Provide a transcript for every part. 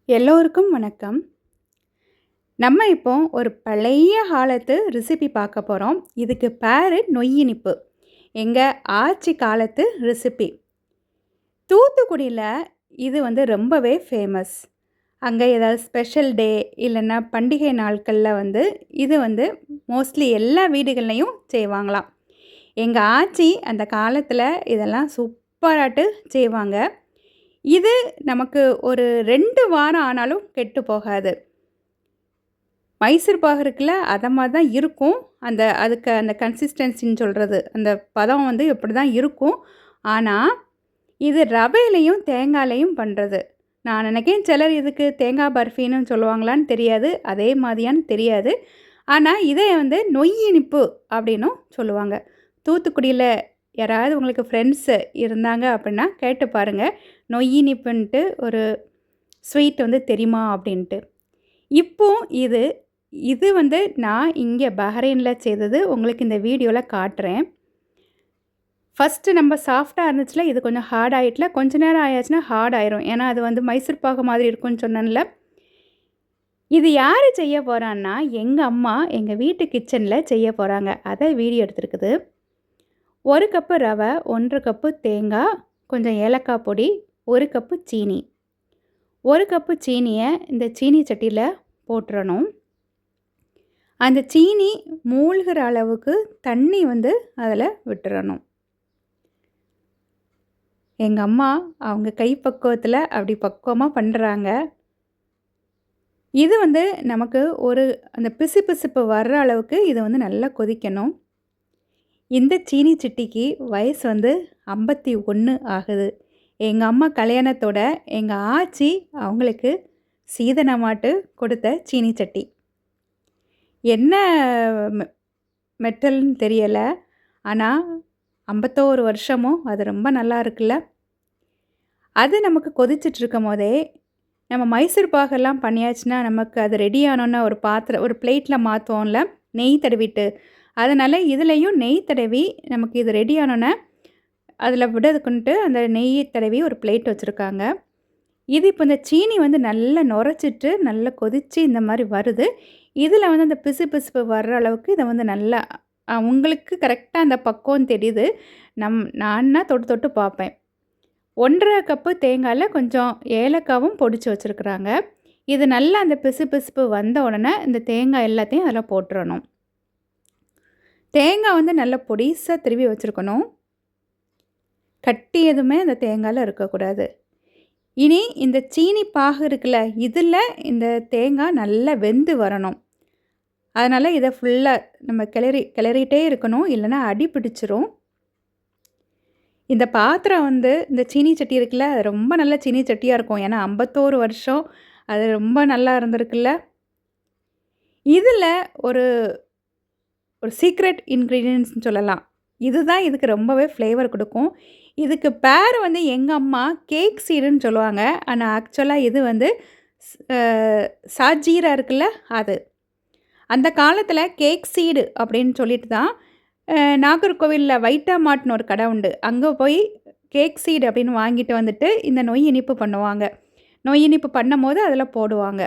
எல்லோருக்கும் வணக்கம். நம்ம இப்போ ஒரு பழைய காலத்து ரெசிபி பார்க்க போறோம். இதுக்கு பேரு நொய் இனிப்பு. எங்க ஆச்சி காலத்து ரெசிபி. தூத்துக்குடியில இது ரொம்பவே ஃபேமஸ். அங்க ஏதாவது ஸ்பெஷல் டே இல்லன்னா பண்டிகை நாட்கள்ல இது மோஸ்ட்லி எல்லா வீடுகள்லயும் செய்வாங்களாம். எங்க ஆச்சி அந்த காலத்துல இதெல்லாம் சூப்பராட்டு செய்வாங்க. இது நமக்கு ஒரு 2 வாரம் ஆனாலும் கெட்டு போகாது. மைசூர் பாகு இருக்குல்ல, அத மாரி தான் இருக்கும். அதுக்கு அந்த கன்சிஸ்டன்சின்னு சொல்றது. அந்த பதம் இப்படி தான் இருக்கும். ஆனா, இது ரவையிலயும், தேங்காய்லயும் பண்றது. நான் நினைக்கிறேன் சிலர் இதுக்கு தேங்காய் பர்ஃபின்னு சொல்லுவாங்களான்னு தெரியாது. அதே மாதிரியான்னு தெரியாது. ஆனா, இதை நொய் இனிப்பு அப்படின்னும் சொல்லுவாங்க. தூத்துக்குடியில யாராவது உங்களுக்கு ஃப்ரெண்ட்ஸு இருந்தாங்க அப்படின்னா கேட்டு பாருங்க. நொய் இனிப்புன்ட்டு ஒரு ஸ்வீட் தெரியுமா அப்படின்ட்டு. இப்போ இது இது நான் இங்கே பஹ்ரைன்ல செய்தது உங்களுக்கு இந்த வீடியோல காட்டுறேன். ஃபர்ஸ்ட்டு நம்ம சாஃப்ட்டா இருந்துச்சுல, இது கொஞ்சம் ஹார்ட் ஆயிட்டுல, கொஞ்ச நேரம் ஆயாச்சுன்னா ஹார்ட் ஆயிரும். ஏன்னா அது மைசூர் பாகு மாதிரி இருக்கும்னு சொன்னேன்ல. இது யாரு செய்ய போறான்னா, எங்க அம்மா எங்க வீட்டு கிச்சன்ல செய்ய போறாங்க. அத வீடியோ எடுத்திருக்குது. 1 கப்பு ரவை, 1 கப்பு தேங்காய், கொஞ்சம் ஏலக்காய் பொடி, 1 கப்பு சீனி. 1 கப்பு சீனிய இந்த சீனி சட்டியில போட்டுறணும். அந்த சீனி மூழ்கிற அளவுக்கு தண்ணி அதில் விட்டுறணும். எங்கள் அம்மா அவங்க கைப்பக்குவத்தில் அப்படி பக்குவமாக பண்ணுறாங்க. இது நமக்கு அந்த பிசுபிசுப்பு வர்ற அளவுக்கு இது நல்லா கொதிக்கணும். இந்த சீனி சிட்டிக்கு வயசு 51 ஆகுது. எங்கள் அம்மா கல்யாணத்தோட எங்கள் ஆச்சி அவங்களுக்கு சீதனமாட்டு கொடுத்த சீனி சட்டி. என்ன மெட்டல்னு தெரியலை. ஆனால் 51 வருஷமும் அது ரொம்ப நல்லா இருக்குல்ல. அது நமக்கு கொதிச்சிட்ருக்கும் போதே நம்ம மைசூர் பாகெல்லாம் பண்ணியாச்சுன்னா நமக்கு அது ரெடி ஆனோன்னா ஒரு பிளேட்டில் மாற்றுவோம்ல நெய் தடவிட்டு. அதனால் இதுலேயும் நெய் தடவி நமக்கு இது ரெடி ஆனோன்னே அதில் விடதுக்குன்ட்டு அந்த நெய் தடவி ஒரு பிளேட் வச்சுருக்காங்க. இது இப்போ இந்த சீனி நல்லா நுரைச்சிட்டு நல்லா கொதித்து இந்த மாதிரி வருது. இதில் அந்த பிசுபிசுப்பு வர்ற அளவுக்கு இதை நல்லா உங்களுக்கு கரெக்டாக அந்த பக்குவம் தெரியுது. நான்னா தொட்டு தொட்டு பார்ப்பேன். 1½ கப்பு தேங்காயில் கொஞ்சம் ஏலக்காவும் பொடிச்சு வச்சுருக்குறாங்க. இது நல்லா அந்த பிசுபிசுப்பு வந்த உடனே இந்த தேங்காய் எல்லாத்தையும் அதில் போட்டுறணும். தேங்காய் நல்லா பொடிசாக திருவி வச்சுருக்கணும். கட்டி எதுவுமே அந்த தேங்காயில் இருக்கக்கூடாது. இனி இந்த சீனி பாகு இருக்குல்ல, இதில் இந்த தேங்காய் நல்லா வெந்து வரணும். அதனால் இதை ஃபுல்லாக நம்ம கிளறிட்டே இருக்கணும், இல்லைன்னா அடி பிடிச்சிரும். இந்த பாத்திரம் இந்த சீனி சட்டி இருக்குல்ல, அது ரொம்ப நல்ல சீனி சட்டியாக இருக்கும். ஏன்னா 51 வருஷம் அது ரொம்ப நல்லா இருந்திருக்குல்ல. இதில் ஒரு ஒரு சீக்ரெட் இன்க்ரீடியன்ட்ஸ்னு சொல்லலாம். இதுதான் இதுக்கு ரொம்பவே ஃப்ளேவர் கொடுக்கும். இதுக்கு பேர் எங்கள் அம்மா கேக் சீடுன்னு சொல்லுவாங்க. ஆனால் ஆக்சுவலாக இது சாஜீரா இருக்குல்ல அது. அந்த காலத்தில் கேக் சீடு அப்படின்னு சொல்லிட்டு தான் நாகர்கோவிலில் வைட்டா மார்ட்னு ஒரு கடை உண்டு. அங்கே போய் கேக் சீடு அப்படின்னு வாங்கிட்டு இந்த நொய் இனிப்பு பண்ணுவாங்க. நொய் இனிப்பு பண்ணும்போது அதில் போடுவாங்க.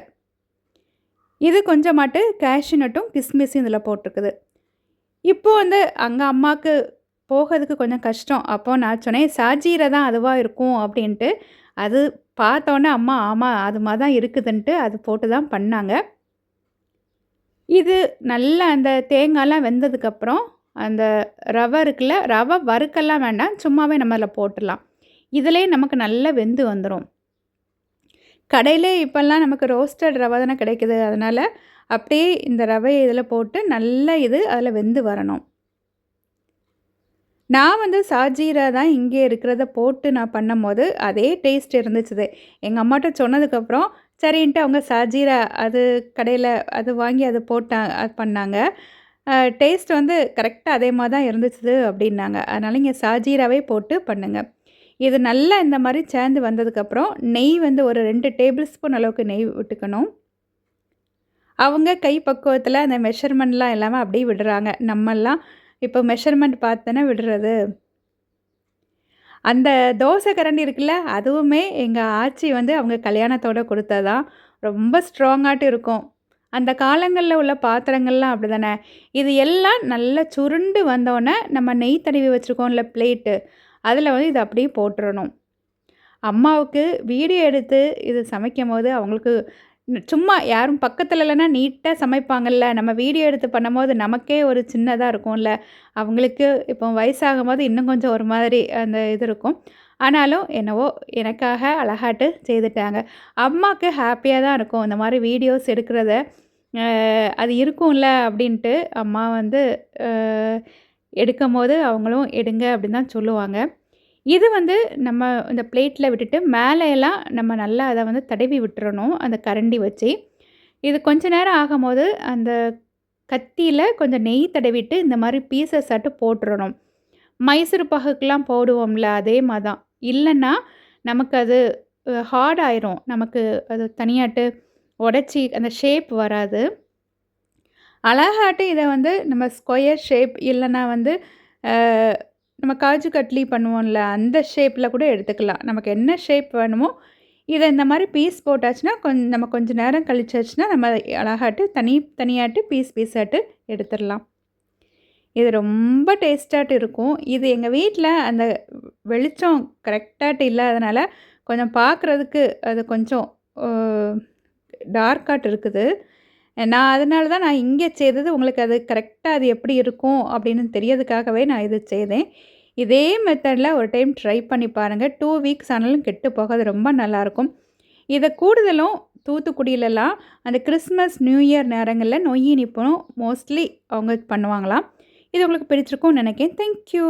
இது கொஞ்சமாட்டு கேஷ்யூ நட்டும் கிஸ்மிஸும் இதில் போட்டிருக்குது. இப்போது அங்கே அம்மாவுக்கு போகிறதுக்கு கொஞ்சம் கஷ்டம். அப்போது நான் சொன்னேன் சாஜீரா தான் அதுவாக இருக்கும் அப்படின்ட்டு. அது பார்த்தோன்னே அம்மா ஆமாம் அது மாதிரி தான் இருக்குதுன்ட்டு அது போட்டு தான் பண்ணாங்க. இது நல்லா அந்த தேங்காய்லாம் வெந்ததுக்கப்புறம் அந்த ரவை இருக்குல்ல, ரவை வறுக்கெல்லாம் வேண்டாம், சும்மாவே நம்ம அதில் போட்டுடலாம். இதிலே நமக்கு நல்லா வெந்து வந்துடும். கடையிலே இப்போல்லாம் நமக்கு ரோஸ்டட் ரவை தானே கிடைக்குது. அதனால் அப்படியே இந்த ரவையை இதில் போட்டு நல்லா இது அதில் வெந்து வரணும். நான் சாஜீரா தான் இங்கே இருக்கிறத போட்டு நான் பண்ணும்போது அதே டேஸ்ட் இருந்துச்சு. எங்கள் அம்மாட்ட சொன்னதுக்கப்புறம் சரின்ட்டு அவங்க சாஜீரா அது கடையில் அது வாங்கி அது அது பண்ணாங்க. டேஸ்ட் கரெக்டாக அதே மாதிரி தான் இருந்துச்சு அப்படின்னாங்க. அதனால் இங்கே சாஜீராவே போட்டு பண்ணுங்க. இது நல்லா இந்த மாதிரி சேர்ந்து வந்ததுக்கப்புறம் நெய் ஒரு 2 டேபிள் ஸ்பூன் அளவுக்கு நெய் விட்டுக்கணும். அவங்க கை பக்குவத்தில் அந்த மெஷர்மெண்ட்லாம் இல்லாமல் அப்படியே விடுறாங்க. நம்மெல்லாம் இப்போ மெஷர்மெண்ட் பார்த்து தானே விடுறது. அந்த தோசை கரண்டி இருக்குல்ல, அதுவுமே எங்க ஆச்சி வந்து அவங்க கல்யாணத்தோட குடுத்தது. ரொம்ப ஸ்ட்ராங்காட்டு இருக்கும். அந்த காலங்கள்ல உள்ள பாத்திரங்கள்லாம் அப்படிதானே. இது எல்லாம் நல்லா சுருண்டு வந்தோனே, நம்ம நெய் தடவி வச்சுருக்கோம்ல பிளேட்டு, அதில வந்து இத அப்படியே போட்டுறணும். அம்மாவுக்கு வீடியோ எடுத்து இது சமைக்கும்போது அவங்களுக்கு சும்மா யாரும் பக்கத்துல இல்லன்னா நீட்டா சமைப்பாங்கல்ல. நம்ம வீடியோ எடுத்து பண்ணும்போது நமக்கே ஒரு சின்னதா இருக்கும்ல. அவங்களுக்கு இப்போ வயசாகும்போது இன்னும் கொஞ்சம் ஒரு மாதிரி அந்த இது இருக்கும். ஆனாலும் என்னவோ எனக்காக அழகாட்டு செய்துட்டாங்க. அம்மாக்கு ஹேப்பியா தான் இருக்கும். இந்த மாரி வீடியோஸ் எடுக்கிறத அது இருக்கும்ல அப்படின்ட்டு அம்மா வந்து அ எடுக்கும்போது அவங்களும் எடுங்க அப்படின்னு தான் சொல்லுவாங்க. இது வந்து நம்ம இந்த பிளேட்ல விட்டுட்டு மேலேலாம் நம்ம நல்லா அத வந்து தடவி விட்டுறணும், அந்த கரண்டி வச்சு. இது கொஞ்ச நேரம் ஆகும்போது, அந்த கத்தியில கொஞ்சம் நெய் தடவிட்டு இந்த மாரி பீசஸ் ஆட்டு போட்டுறணும். மைசூர் பாகுக்குலாம் போடுவோம்ல, அதே மாரி தான். இல்லன்னா, நமக்கு அது ஹார்ட் ஆயிரும். நமக்கு அது தனியாட்டு உடைச்சி அந்த ஷேப் வராது. அழகாட்டு இத வந்து நம்ம ஸ்கொயர் ஷேப் இல்லன்னா வந்து அ நம்ம காஜு கட்லி பண்ணுவோம்ல, அந்த ஷேப்ல கூட எடுத்துக்கலாம். நமக்கு என்ன ஷேப் வேணுமோ, இத இந்த மாரி பீஸ் போட்டாச்சுன்னா, நம்ம கொஞ்சம் நேரம் கழிச்சாச்சுன்னா, நம்ம அழகாட்டு தனியாட்டு பீஸாட்டு எடுத்துரலாம். இது ரொம்ப டேஸ்ட்டாட்டு இருக்கும். இது எங்க வீட்ல அந்த வெளிச்சம் கரெக்ட்டாட்டு இல்லாதனால, கொஞ்சம் பார்க்குறதுக்கு அது கொஞ்சம் அ டார்க்காட்டு இருக்குது. அதனால தான் நான் இங்கே செய்தது உங்களுக்கு அது கரெக்ட்டா அது எப்படி இருக்கும் அப்படின்னு தெரியறதுக்காகவே நான் இது செய்தேன். இதே மெத்தட்ல ஒரு டைம் ட்ரை பண்ணி பாருங்க. 2 வீக்ஸ் ஆனாலும் கெட்டு போகாது. ரொம்ப நல்லாயிருக்கும். இத கூடுதலும் தூத்துக்குடியிலலாம் அந்த கிறிஸ்மஸ், நியூ இயர் நேரங்கள்ல நொய் இனிப்பும் மோஸ்ட்லி அவங்க பண்ணுவாங்களாம். இது உங்களுக்கு பிடிச்சிருக்கும்னு நினைக்கிறேன். Thank you.